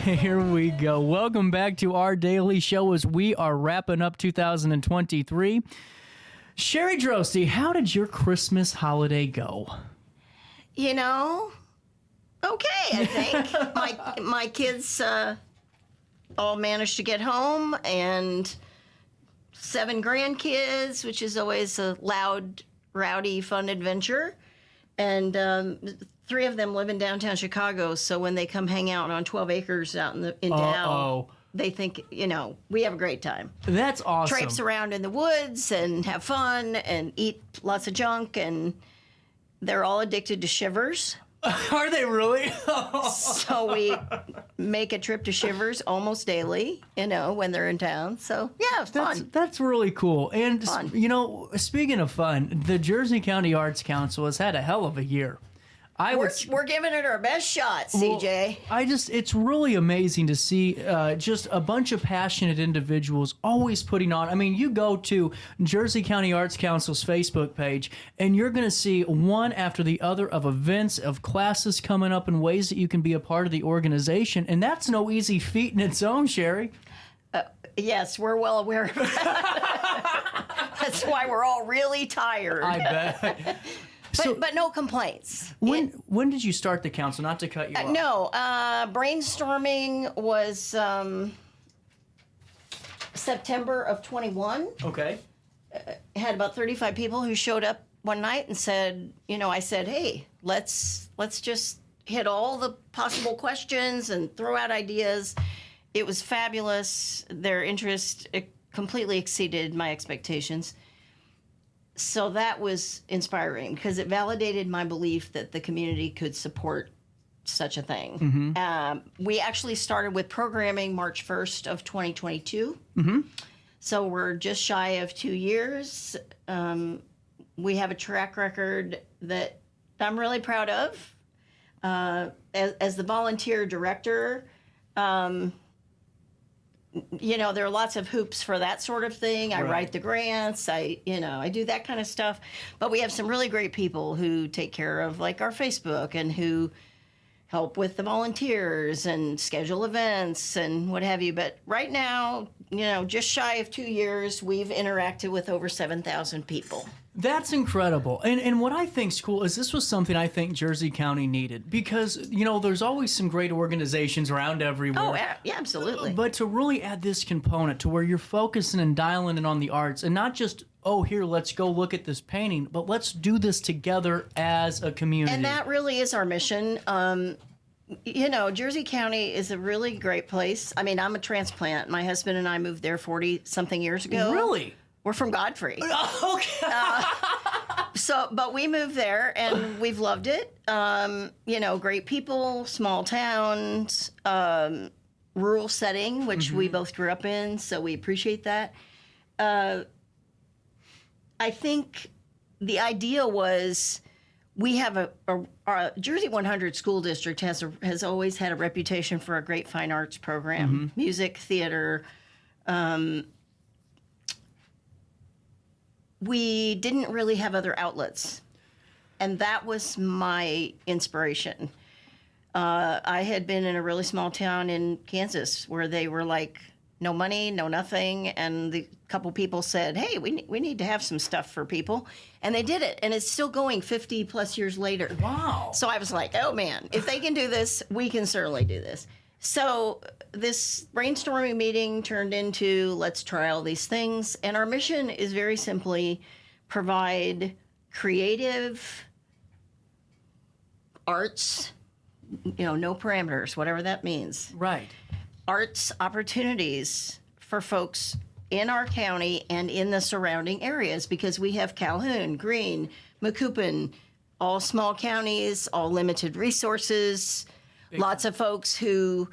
Here we go. Welcome back to our daily show as we are wrapping up 2023. Sherry Droste, how did your Christmas holiday go? You know, okay, I think. my kids all managed to get home, and 7 grandkids, which is always a loud, rowdy, fun adventure. And 3 of them live in downtown Chicago, so when they come hang out on 12 acres out in Dow, they think, we have a great time. That's awesome. Traipse around in the woods and have fun and eat lots of junk, and they're all addicted to Shivers. Are they really? So we make a trip to Shivers almost daily, when they're in town. So, yeah, it's fun. That's really cool. And, fun. Speaking of fun, the Jersey County Arts Council has had a hell of a year. We're giving it our best shot, CJ. Well, it's really amazing to see just a bunch of passionate individuals always putting on. I mean, you go to Jersey County Arts Council's Facebook page, and you're going to see one after the other of events, of classes coming up, and ways that you can be a part of the organization. And that's no easy feat in its own, Sherry. Yes, we're well aware of that. That's why we're all really tired. I bet. But no complaints. When did you start the council? Not to cut you off. No, brainstorming was September of 21. Okay. Had about 35 people who showed up one night and said, I said, hey, let's just hit all the possible questions and throw out ideas. It was fabulous. Their interest completely exceeded my expectations. So that was inspiring because it validated my belief that the community could support such a thing. Mm-hmm. We actually started with programming March 1st of 2022. Mm-hmm. So we're just shy of 2 years. We have a track record that I'm really proud of. As the volunteer director, there are lots of hoops for that sort of thing. I write the grants. I do that kind of stuff. But we have some really great people who take care of like our Facebook and who help with the volunteers and schedule events and what have you. But right now, just shy of 2 years, we've interacted with over 7,000 people. That's incredible. And what I think's cool is this was something I think Jersey County needed because, there's always some great organizations around everywhere. Oh, yeah, absolutely. But to really add this component to where you're focusing and dialing in on the arts and not just, here, let's go look at this painting, but let's do this together as a community. And that really is our mission. Jersey County is a really great place. I mean, I'm a transplant. My husband and I moved there 40-something years ago. Really? We're from Godfrey. Okay. But we moved there and we've loved it. Great people, small towns, rural setting, which we both grew up in, so we appreciate that. I think the idea was we have our Jersey 100 school district has always had a reputation for a great fine arts program, music, theater. We didn't really have other outlets, and that was my inspiration. I had been in a really small town in Kansas where they were like, no money, no nothing, and the couple people said, hey, we need to have some stuff for people, and they did it, and it's still going 50 plus years later. Wow. So I was like, oh man, if they can do this, we can certainly do this. So this brainstorming meeting turned into let's try all these things. And our mission is very simply provide creative arts, no parameters, whatever that means. Right. Arts opportunities for folks in our county and in the surrounding areas because we have Calhoun, Greene, Macoupin, all small counties, all limited resources. Lots of folks who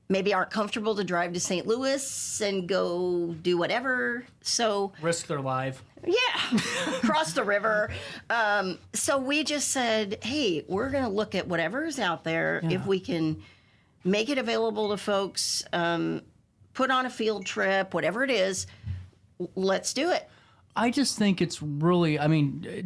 maybe aren't comfortable to drive to St. Louis and go do whatever. So risk their life. Yeah, cross the river. So we just said, hey, we're going to look at whatever's out there. If we can make it available to folks, put on a field trip, whatever it is, let's do it. I just think it's really,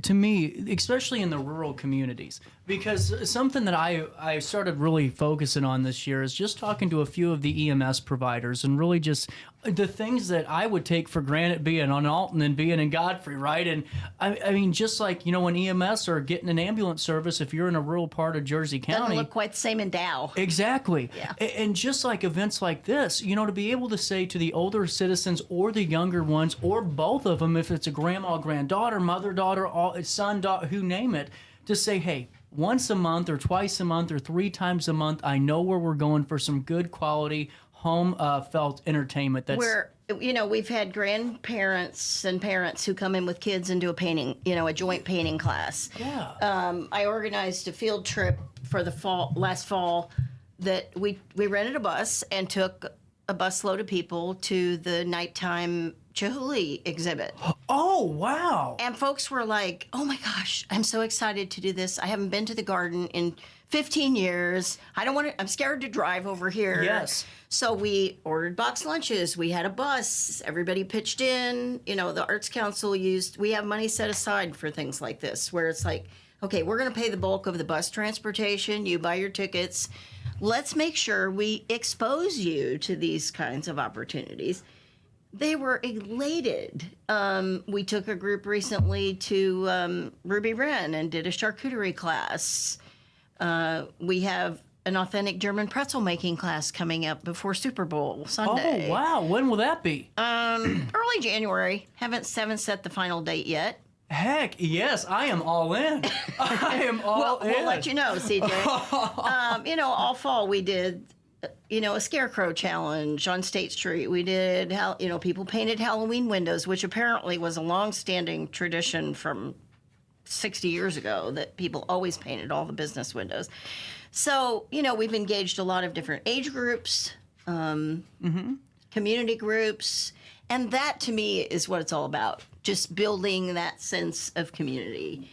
to me, especially in the rural communities, Because something that I started really focusing on this year is just talking to a few of the EMS providers and really just the things that I would take for granted being on Alton and being in Godfrey, right? And I mean, just like, when EMS are getting an ambulance service, if you're in a rural part of Jersey County. Doesn't look quite the same in Dow. Exactly. Yeah. And just like events like this, to be able to say to the older citizens or the younger ones or both of them, if it's a grandma, granddaughter, mother, daughter, son, daughter, who name it, to say, hey, once a month or twice a month or 3 times a month, I know where we're going for some good quality home felt entertainment. We've had grandparents and parents who come in with kids and do a painting, a joint painting class. Yeah. I organized a field trip for the last fall that we rented a bus and took a busload of people to the nighttime Chihuly exhibit. Oh, wow. And folks were like, oh my gosh, I'm so excited to do this. I haven't been to the garden in 15 years. I'm scared to drive over here. Yes. So we ordered box lunches. We had a bus. Everybody pitched in. The Arts Council we have money set aside for things like this, where it's like, okay, we're going to pay the bulk of the bus transportation. You buy your tickets. Let's make sure we expose you to these kinds of opportunities. They were elated. We took a group recently to RiverBender and did a charcuterie class. We have an authentic German pretzel making class coming up before Super Bowl Sunday. Oh, wow. When will that be? Early January. Haven't set the final date yet. Heck, yes, I am all in. I am all in. We'll let you know, CJ. All fall we did a scarecrow challenge on State Street. We did, people painted Halloween windows, which apparently was a long-standing tradition from 60 years ago that people always painted all the business windows. So, we've engaged a lot of different age groups, community groups, and that to me is what it's all about. Just building that sense of community.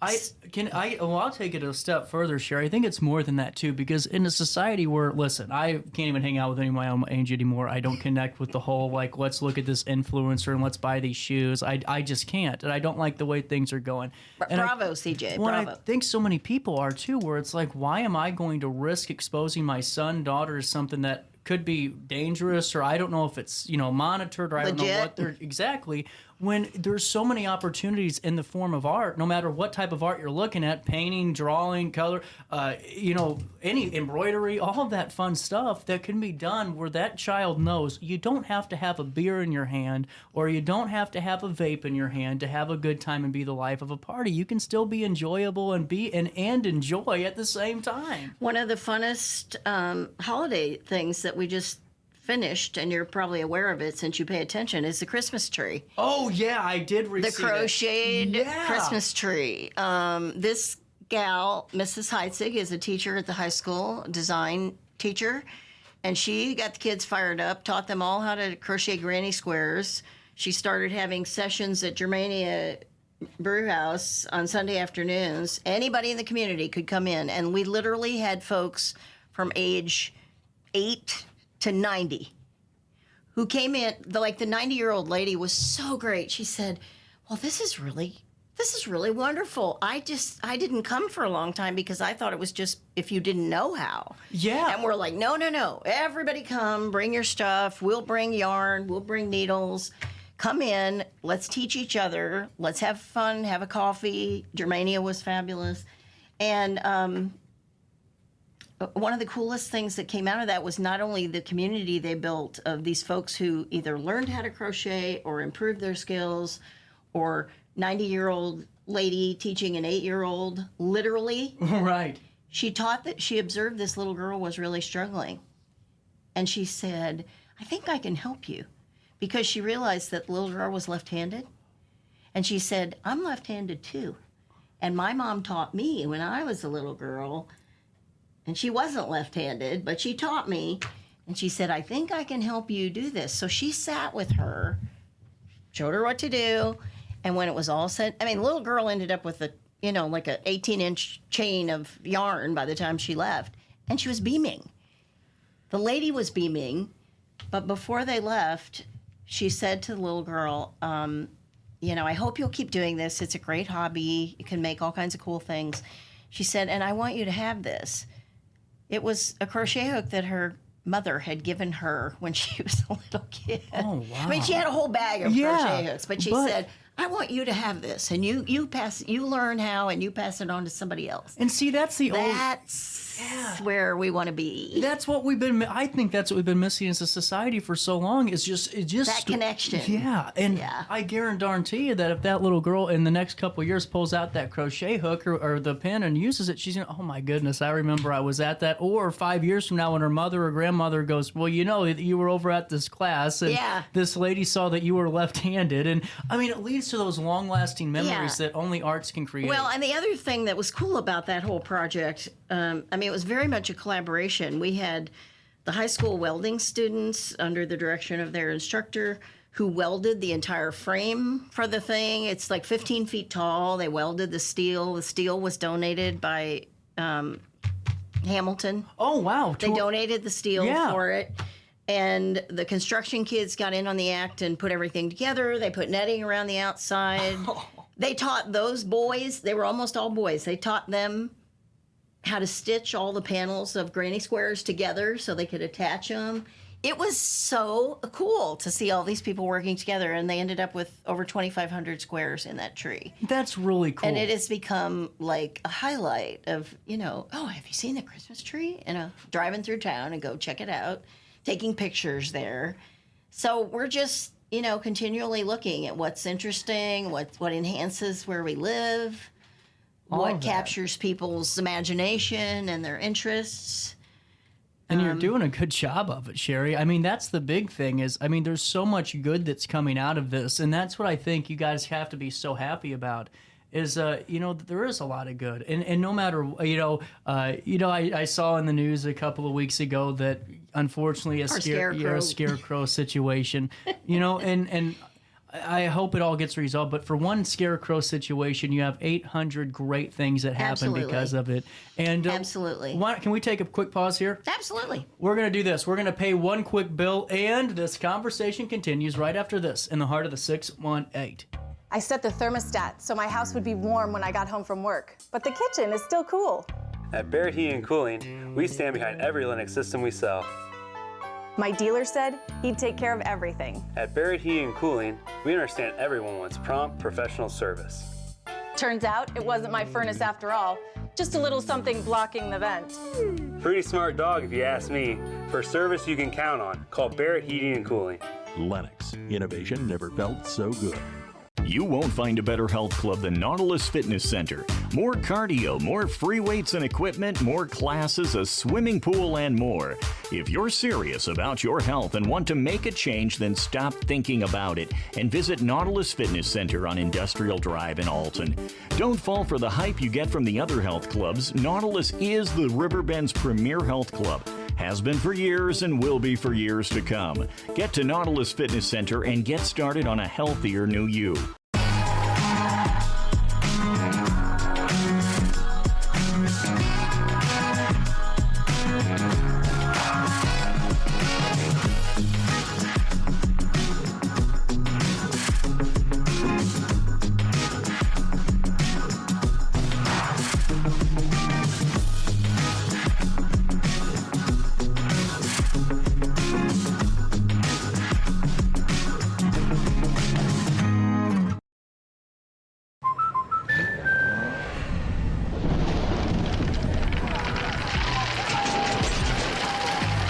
I'll take it a step further, Sherry. I think it's more than that too, because in a society where, listen, I can't even hang out with any of my own age anymore. I don't connect with the whole, let's look at this influencer and let's buy these shoes. I just can't, and I don't like the way things are going. Bravo, CJ, bravo. I think so many people are too, where it's like, why am I going to risk exposing my son, daughter to something that could be dangerous, or I don't know if it's, monitored, or I don't know what they're exactly, when there's so many opportunities in the form of art, no matter what type of art you're looking at, painting, drawing, color, any embroidery, all of that fun stuff that can be done where that child knows you don't have to have a beer in your hand or you don't have to have a vape in your hand to have a good time and be the life of a party. You can still be enjoyable and enjoy at the same time. One of the funnest holiday things that we just finished, and you're probably aware of it since you pay attention, is the Christmas tree. Oh, yeah, I did receive the crocheted Christmas tree. This gal, Mrs. Heitzig, is a teacher at the high school, design teacher, and she got the kids fired up, taught them all how to crochet granny squares. She started having sessions at Germania Brew House on Sunday afternoons. Anybody in the community could come in, and we literally had folks from age 8 to 90 who came in. The 90-year-old lady was so great. She said, well, this is really wonderful. I didn't come for a long time because I thought it was just if you didn't know how. Yeah. And we're like, no. Everybody come, bring your stuff. We'll bring yarn. We'll bring needles. Come in. Let's teach each other. Let's have fun, have a coffee. Germania was fabulous. And one of the coolest things that came out of that was not only the community they built of these folks who either learned how to crochet or improved their skills, or 90-year-old lady teaching an 8-year-old, literally. Right. She observed this little girl was really struggling. And she said, I think I can help you. Because she realized that the little girl was left-handed. And she said, I'm left-handed too. And my mom taught me when I was a little girl. And she wasn't left-handed, but she taught me. And she said, I think I can help you do this. So she sat with her, showed her what to do. And when it was all said, the little girl ended up with a 18-inch chain of yarn by the time she left. And she was beaming. The lady was beaming. But before they left, she said to the little girl, I hope you'll keep doing this. It's a great hobby. You can make all kinds of cool things. She said, and I want you to have this. It was a crochet hook that her mother had given her when she was a little kid. Oh, wow. I mean, she had a whole bag of crochet hooks, but she said, I want you to have this, and you learn how, and you pass it on to somebody else. And see, that's where we want to be. That's what I think that's what we've been missing as a society for so long, is just that connection. Yeah. And I guarantee you that if that little girl in the next couple of years pulls out that crochet hook or the pin and uses it, she's going to, oh my goodness, I remember I was at that. Or 5 years from now when her mother or grandmother goes, well, you were over at this class and this lady saw that you were left-handed. And I mean, it leads to those long-lasting memories that only arts can create. Well, and the other thing that was cool about that whole project, it was very much a collaboration. We had the high school welding students under the direction of their instructor who welded the entire frame for the thing. It's like 15 feet tall. They welded the steel. The steel was donated by Hamilton. Oh, wow. They donated the steel for it. And the construction kids got in on the act and put everything together. They put netting around the outside. They taught those boys, they were almost all boys, they taught them how to stitch all the panels of granny squares together so they could attach them. It was so cool to see all these people working together, and they ended up with over 2,500 squares in that tree. That's really cool. And it has become like a highlight of, oh, have you seen the Christmas tree? Driving through town and go check it out, taking pictures there. So we're just, continually looking at what's interesting, what enhances where we live, what captures people's imagination and their interests. And you're doing a good job of it, Sherry. I mean, that's the big thing there's so much good that's coming out of this. And that's what I think you guys have to be so happy about is, there is a lot of good. And no matter, I saw in the news a couple of weeks ago that unfortunately a scarecrow situation, and I hope it all gets resolved, but for one scarecrow situation, you have 800 great things that happen because of it. And Absolutely. Can we take a quick pause here? Absolutely. We're going to do this. We're going to pay one quick bill, and this conversation continues right after this in the heart of the 618. I set the thermostat so my house would be warm when I got home from work, but the kitchen is still cool. At Barrett Heating and Cooling, we stand behind every Linux system we sell. My dealer said he'd take care of everything. At Barrett Heating and Cooling, we understand everyone wants prompt, professional service. Turns out it wasn't my furnace after all, just a little something blocking the vent. Pretty smart dog if you ask me. For service you can count on, call Barrett Heating and Cooling. Lennox, innovation never felt so good. You won't find a better health club than Nautilus Fitness Center. More cardio, more free weights and equipment, more classes, a swimming pool, and more. If you're serious about your health and want to make a change, then stop thinking about it and visit Nautilus Fitness Center on Industrial Drive in Alton. Don't fall for the hype you get from the other health clubs. Nautilus is the Riverbend's premier health club. Has been for years and will be for years to come. Get to Nautilus Fitness Center and get started on a healthier new you.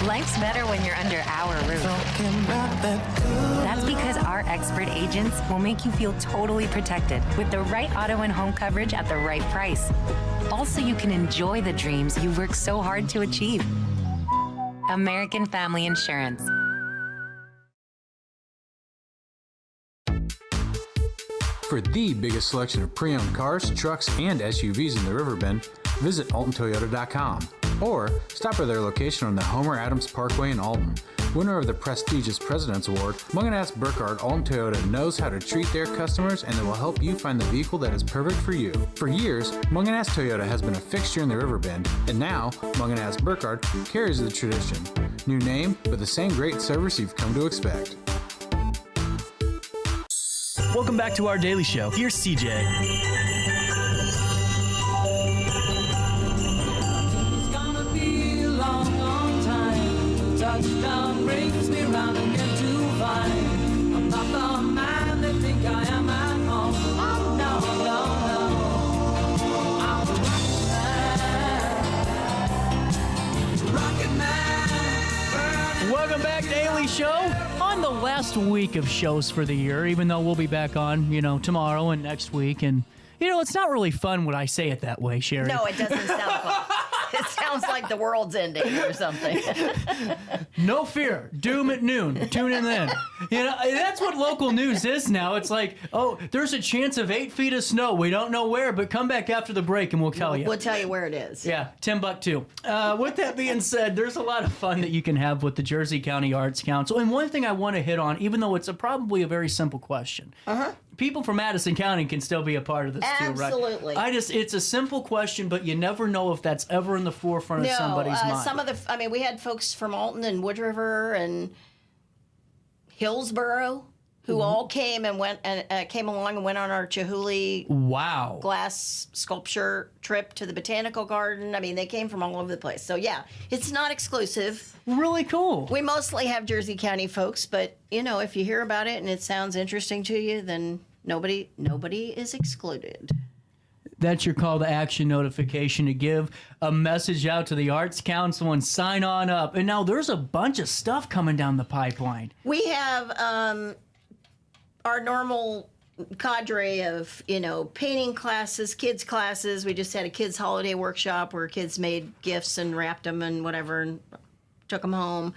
Life's better when you're under our roof. That's because our expert agents will make you feel totally protected with the right auto and home coverage at the right price. Also, you can enjoy the dreams you worked so hard to achieve. American Family Insurance. For the biggest selection of pre-owned cars, trucks, and SUVs in the Riverbend, visit AltonToyota.com or stop by their location on the Homer Adams Parkway in Alton. Winner of the prestigious President's Award, Mungan Burkhardt Alton Toyota knows how to treat their customers, and they will help you find the vehicle that is perfect for you. For years, Mungan Toyota has been a fixture in the Riverbend, and now Mungan Burkhardt carries the tradition. New name, but the same great service you've come to expect. Welcome back to our daily show. Here's CJ. touchdown brings me round again to find I'm not the man they think I am at home. Oh, no, no, no. I'm a rocket man. Welcome back, Daily Show. On the last week of shows for the year, even though we'll be back on, tomorrow and next week. And, it's not really fun when I say it that way, Sherry. No, it doesn't sound fun. It sounds like the world's ending or something. No fear. Doom at noon. Tune in then. That's what local news is now. It's like, oh, there's a chance of 8 feet of snow. We don't know where, but come back after the break and we'll tell you. We'll tell you where it is. Yeah, Timbuktu. With that being said, there's a lot of fun that you can have with the Jersey County Arts Council. And one thing I want to hit on, even though it's probably a very simple question. People from Madison County can still be a part of this too, right? Absolutely. It's a simple question, but you never know if that's ever in the forefront of somebody's mind. Some of we had folks from Alton and Wood River and Hillsborough who all came and went and came along and went on our Chihuly glass sculpture trip to the botanical garden. I mean, they came from all over the place. So yeah, it's not exclusive. Really cool. We mostly have Jersey County folks, but if you hear about it and it sounds interesting to you, then nobody is excluded. That's your call to action notification to give a message out to the Arts Council and sign on up. And now there's a bunch of stuff coming down the pipeline. We have our normal cadre of, painting classes, kids classes. We just had a kids holiday workshop where kids made gifts and wrapped them and whatever and took them home.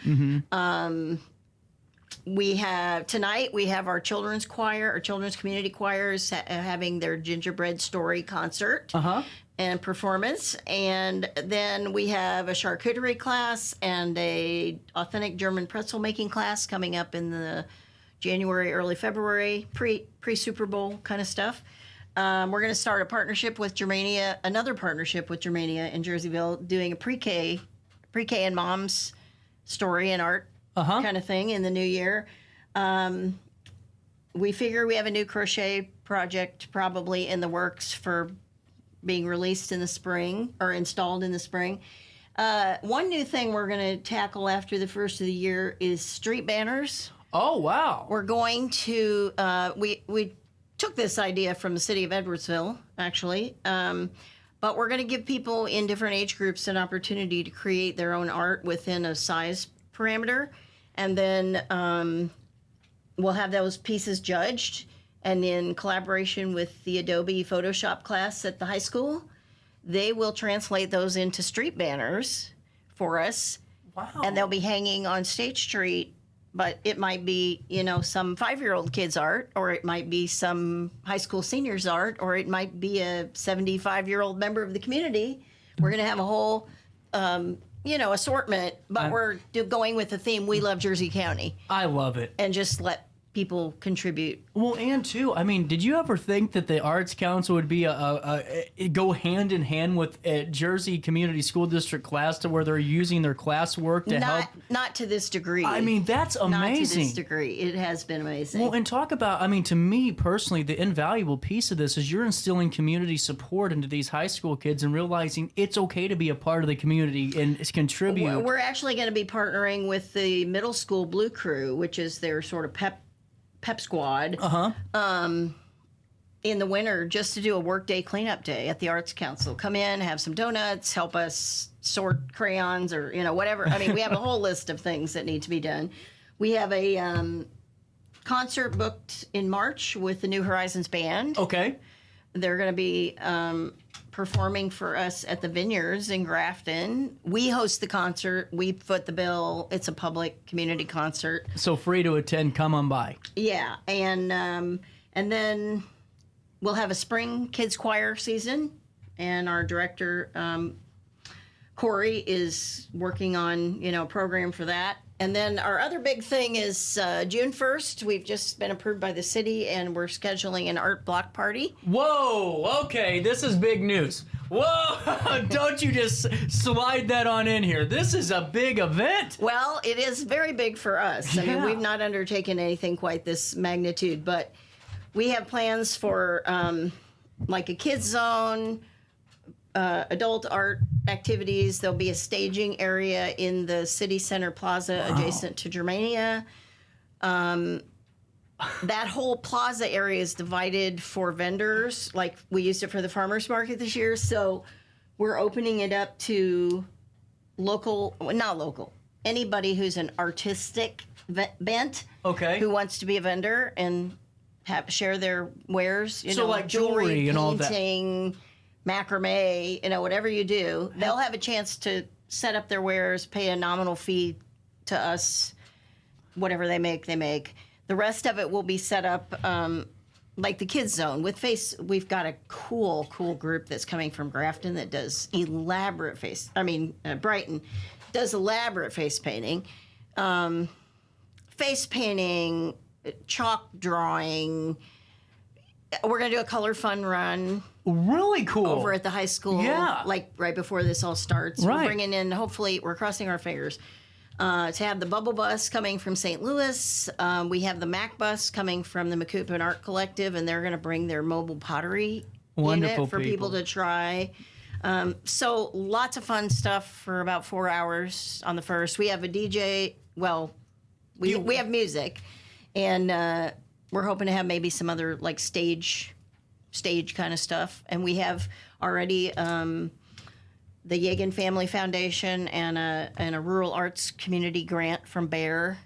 Tonight we have our children's choir, our children's community choirs having their gingerbread story concert and performance. And then we have a charcuterie class and a authentic German pretzel making class coming up in the January, early February, pre-Super Bowl kind of stuff. We're going to start a partnership with Germania, another partnership with Germania in Jerseyville, doing a pre-K and mom's story and art kind of thing in the new year. We figure we have a new crochet project probably in the works for being released in the spring or installed in the spring. One new thing we're going to tackle after the first of the year is street banners. Oh, wow. We're going to, we took this idea from the city of Edwardsville, actually, but we're going to give people in different age groups an opportunity to create their own art within a size parameter, and then we'll have those pieces judged, and in collaboration with the Adobe Photoshop class at the high school, they will translate those into street banners for us. Wow. And they'll be hanging on State Street, but it might be, some 5-year-old kid's art, or it might be some high school senior's art, or it might be a 75-year-old member of the community. We're going to have a whole assortment, but we're going with the theme, We Love Jersey County. I love it. And just let people contribute. Well, and too, did you ever think that the Arts Council would be go hand in hand with a Jersey Community School District class to where they're using their classwork to help? Not to this degree. That's amazing. Not to this degree. It has been amazing. Well, and talk about, to me personally, the invaluable piece of this is you're instilling community support into these high school kids and realizing it's okay to be a part of the community and contribute. We're actually going to be partnering with the middle school Blue Crew, which is their sort of pep squad in the winter, just to do a workday cleanup day at the Arts Council. Come in, have some donuts, help us sort crayons or whatever. We have a whole list of things that need to be done. We have a concert booked in March with the New Horizons Band. Okay. They're going to be performing for us at the Vineyards in Grafton. We host the concert. We foot the bill. It's a public community concert. So free to attend. Come on by. Yeah, and then we'll have a spring kids choir season, and our director Corey is working on a program for that. And then our other big thing is June 1st. We've just been approved by the city, and we're scheduling an art block party. Whoa, okay, this is big news. Whoa, don't you just slide that on in here. This is a big event. Well, it is very big for us. Yeah. We've not undertaken anything quite this magnitude, but we have plans for like a kids zone, adult art activities. There'll be a staging area in the City Center Plaza adjacent to Germania. That whole plaza area is divided for vendors. Like we used it for the farmers market this year. So we're opening it up to anybody who's an artistic bent. Okay. Who wants to be a vendor and share their wares. So like jewelry and all that. Painting, macrame, whatever you do. They'll have a chance to set up their wares, pay a nominal fee to us. Whatever they make, they make. The rest of it will be set up like the kids zone with face. We've got a cool group that's coming from Grafton that does elaborate Brighton does elaborate face painting, chalk drawing. We're gonna do a color fun run. Really cool. Over at the high school. Yeah. Like right before this all starts. Right. We're bringing in. Hopefully, we're crossing our fingers. To have the Bubble Bus coming from St. Louis. We have the Mac Bus coming from the Macoupin Art Collective, and they're going to bring their mobile pottery Wonderful in it for people to try. So lots of fun stuff for about 4 hours on the first. We have a DJ. Well, we have music, and we're hoping to have maybe some other like stage kind of stuff. And we have already the Yegan Family Foundation and a Rural Arts Community grant from Bear.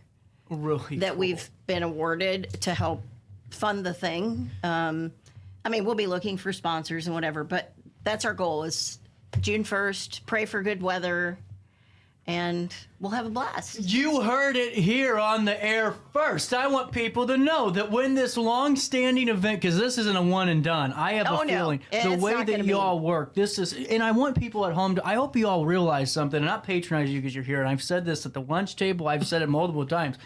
Really that cool. We've been awarded to help fund the thing. We'll be looking for sponsors and whatever, but that's our goal is June 1st, pray for good weather, and we'll have a blast. You heard it here on the air first. I want people to know that when this long-standing event, because this isn't a one and done, I have a feeling the way that you all work, this is, and I want people at home to, I hope you all realize something, and not patronize you because you're here, and I've said this at the lunch table, I've said it multiple times.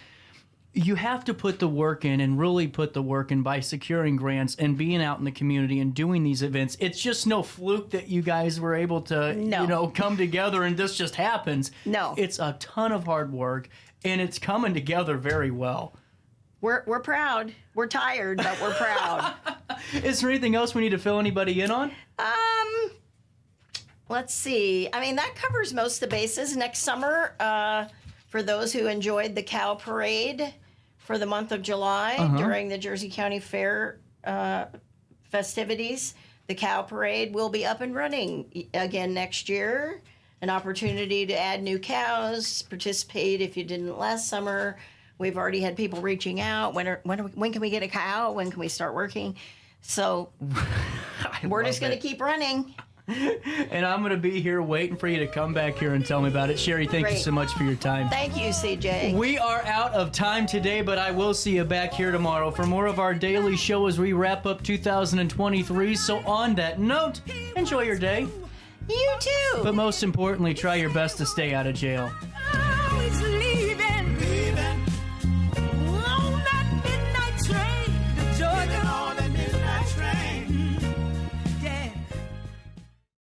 You have to put the work in and really put the work in by securing grants and being out in the community and doing these events. It's just no fluke that you guys were able to, come together and this just happens. No. It's a ton of hard work and it's coming together very well. We're proud. We're tired, but we're proud. Is there anything else we need to fill anybody in on? Let's see. That covers most of the bases. Next summer, for those who enjoyed the cow parade for the month of July during the Jersey County Fair festivities, the cow parade will be up and running again next year. An opportunity to add new cows, participate if you didn't last summer. We've already had people reaching out. When can we get a cow? When can we start working? So we're just going to keep running. And I'm going to be here waiting for you to come back here and tell me about it. Sherry, thank you so much for your time. Thank you, CJ. We are out of time today, but I will see you back here tomorrow for more of our daily show as we wrap up 2023. So on that note, enjoy your day. You too. But most importantly, try your best to stay out of jail.